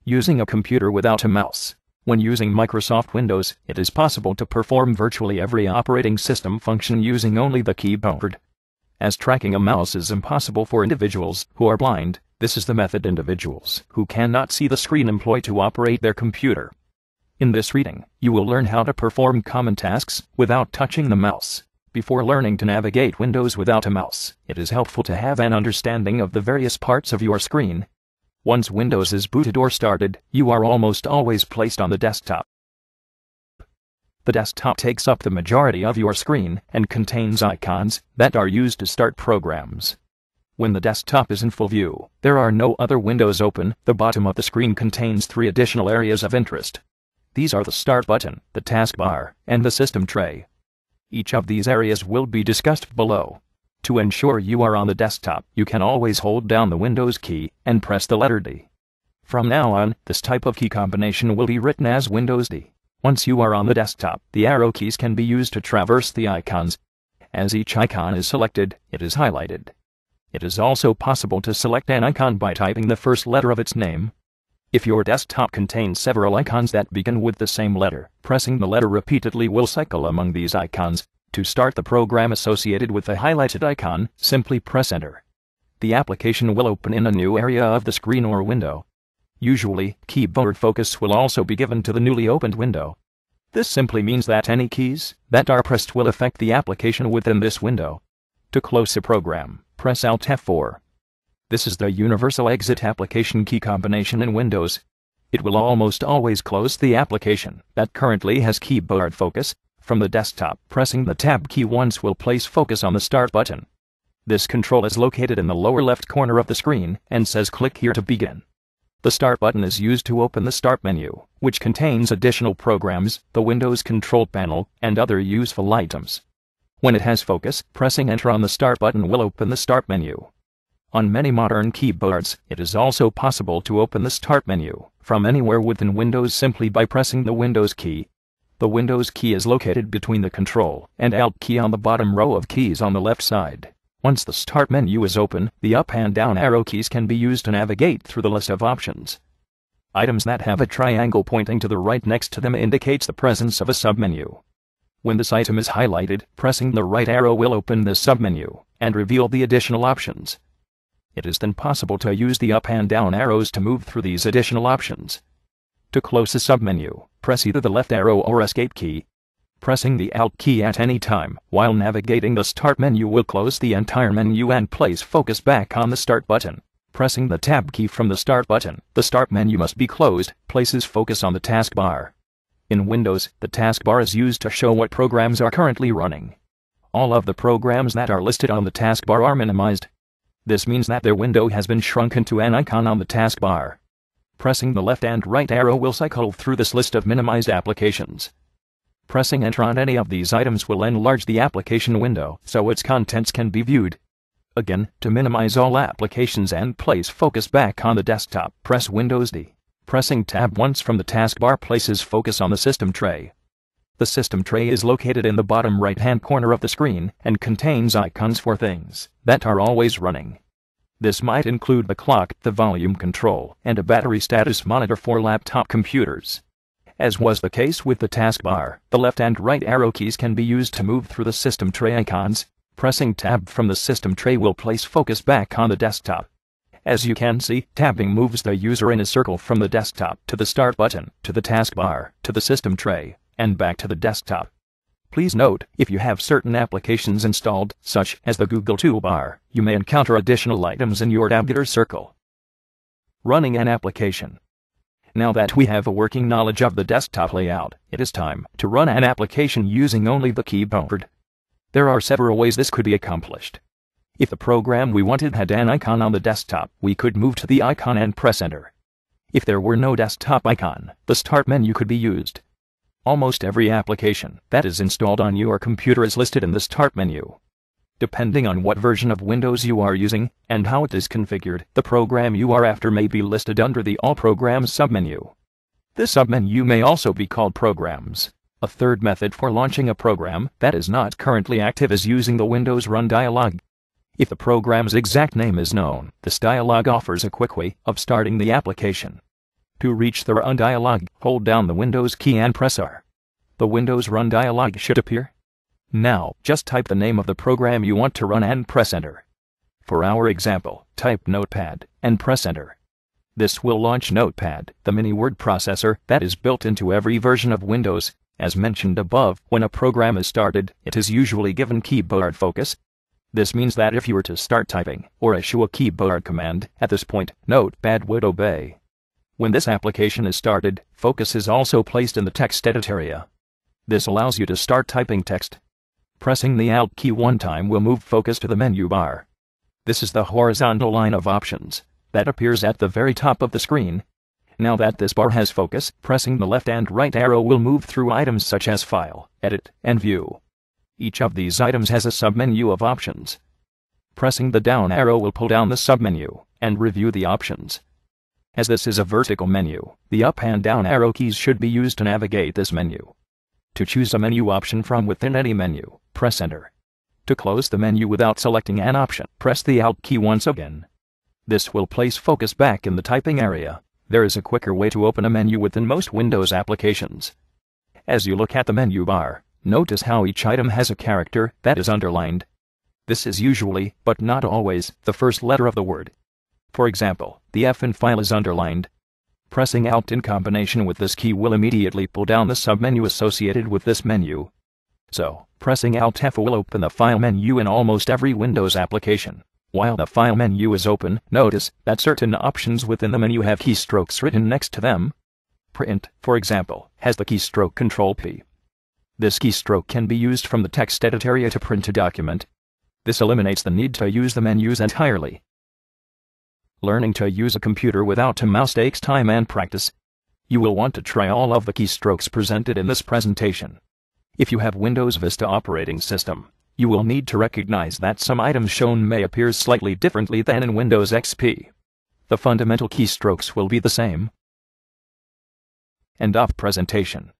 Using a computer without a mouse. When using Microsoft Windows, it is possible to perform virtually every operating system function using only the keyboard. As tracking a mouse is impossible for individuals who are blind, this is the method individuals who cannot see the screen employ to operate their computer. In this reading, you will learn how to perform common tasks without touching the mouse. Before learning to navigate Windows without a mouse, it is helpful to have an understanding of the various parts of your screen. Once Windows is booted or started, you are almost always placed on the desktop. The desktop takes up the majority of your screen and contains icons that are used to start programs. When the desktop is in full view, there are no other windows open. The bottom of the screen contains 3 additional areas of interest. These are the Start button, the taskbar, and the System tray. Each of these areas will be discussed below. To ensure you are on the desktop, you can always hold down the Windows key and press the letter D. From now on, this type of key combination will be written as Windows D. Once you are on the desktop, the arrow keys can be used to traverse the icons. As each icon is selected, it is highlighted. It is also possible to select an icon by typing the first letter of its name. If your desktop contains several icons that begin with the same letter, pressing the letter repeatedly will cycle among these icons. To start the program associated with the highlighted icon, simply press Enter. The application will open in a new area of the screen or window. Usually, keyboard focus will also be given to the newly opened window. This simply means that any keys that are pressed will affect the application within this window. To close the program, press Alt F4. This is the universal exit application key combination in Windows. It will almost always close the application that currently has keyboard focus. From the desktop, pressing the Tab key once will place focus on the Start button. This control is located in the lower left corner of the screen and says click here to begin. The Start button is used to open the Start menu, which contains additional programs, the Windows control panel, and other useful items. When it has focus, pressing Enter on the Start button will open the Start menu. On many modern keyboards, it is also possible to open the Start menu from anywhere within Windows simply by pressing the Windows key. The Windows key is located between the Control and Alt key on the bottom row of keys on the left side. Once the Start menu is open, the up and down arrow keys can be used to navigate through the list of options. Items that have a triangle pointing to the right next to them indicates the presence of a submenu. When this item is highlighted, pressing the right arrow will open this submenu and reveal the additional options. It is then possible to use the up and down arrows to move through these additional options. To close the submenu, press either the left arrow or Escape key. Pressing the Alt key at any time while navigating the Start menu will close the entire menu and place focus back on the Start button. Pressing the Tab key from the Start button, the Start menu must be closed, places focus on the taskbar. In Windows, the taskbar is used to show what programs are currently running. All of the programs that are listed on the taskbar are minimized. This means that their window has been shrunk into an icon on the taskbar. Pressing the left and right arrow will cycle through this list of minimized applications. Pressing Enter on any of these items will enlarge the application window so its contents can be viewed. Again, to minimize all applications and place focus back on the desktop, press Windows D. Pressing Tab once from the taskbar places focus on the System tray. The System tray is located in the bottom right-hand corner of the screen and contains icons for things that are always running. This might include the clock, the volume control, and a battery status monitor for laptop computers. As was the case with the taskbar, the left and right arrow keys can be used to move through the System tray icons. Pressing Tab from the System tray will place focus back on the desktop. As you can see, tabbing moves the user in a circle from the desktop to the Start button, to the taskbar, to the System tray, and back to the desktop. Please note, if you have certain applications installed, such as the Google toolbar, you may encounter additional items in your tabular circle. Running an application. Now that we have a working knowledge of the desktop layout, it is time to run an application using only the keyboard. There are several ways this could be accomplished. If the program we wanted had an icon on the desktop, we could move to the icon and press Enter. If there were no desktop icon, the Start menu could be used. Almost every application that is installed on your computer is listed in the Start menu. Depending on what version of Windows you are using and how it is configured, the program you are after may be listed under the All Programs submenu. This submenu may also be called Programs. A third method for launching a program that is not currently active is using the Windows Run dialog. If the program's exact name is known, this dialog offers a quick way of starting the application. To reach the Run dialog, hold down the Windows key and press R. The Windows Run dialog should appear. Now, just type the name of the program you want to run and press Enter. For our example, type Notepad and press Enter. This will launch Notepad, the mini word processor that is built into every version of Windows. As mentioned above, when a program is started, it is usually given keyboard focus. This means that if you were to start typing or issue a keyboard command, at this point, Notepad would obey. When this application is started, focus is also placed in the text edit area. This allows you to start typing text. Pressing the Alt key one time will move focus to the menu bar. This is the horizontal line of options that appears at the very top of the screen. Now that this bar has focus, pressing the left and right arrow will move through items such as File, Edit, and View. Each of these items has a submenu of options. Pressing the down arrow will pull down the submenu and review the options. As this is a vertical menu, the up and down arrow keys should be used to navigate this menu. To choose a menu option from within any menu, press Enter. To close the menu without selecting an option, press the Alt key once again. This will place focus back in the typing area. There is a quicker way to open a menu within most Windows applications. As you look at the menu bar, notice how each item has a character that is underlined. This is usually, but not always, the first letter of the word. For example, the F in File is underlined. Pressing Alt in combination with this key will immediately pull down the submenu associated with this menu. So, pressing Alt F will open the File menu in almost every Windows application. While the File menu is open, notice that certain options within the menu have keystrokes written next to them. Print, for example, has the keystroke Control P. This keystroke can be used from the text edit area to print a document. This eliminates the need to use the menus entirely. Learning to use a computer without a mouse takes time and practice. You will want to try all of the keystrokes presented in this presentation. If you have Windows Vista operating system, you will need to recognize that some items shown may appear slightly differently than in Windows XP. The fundamental keystrokes will be the same. End of presentation.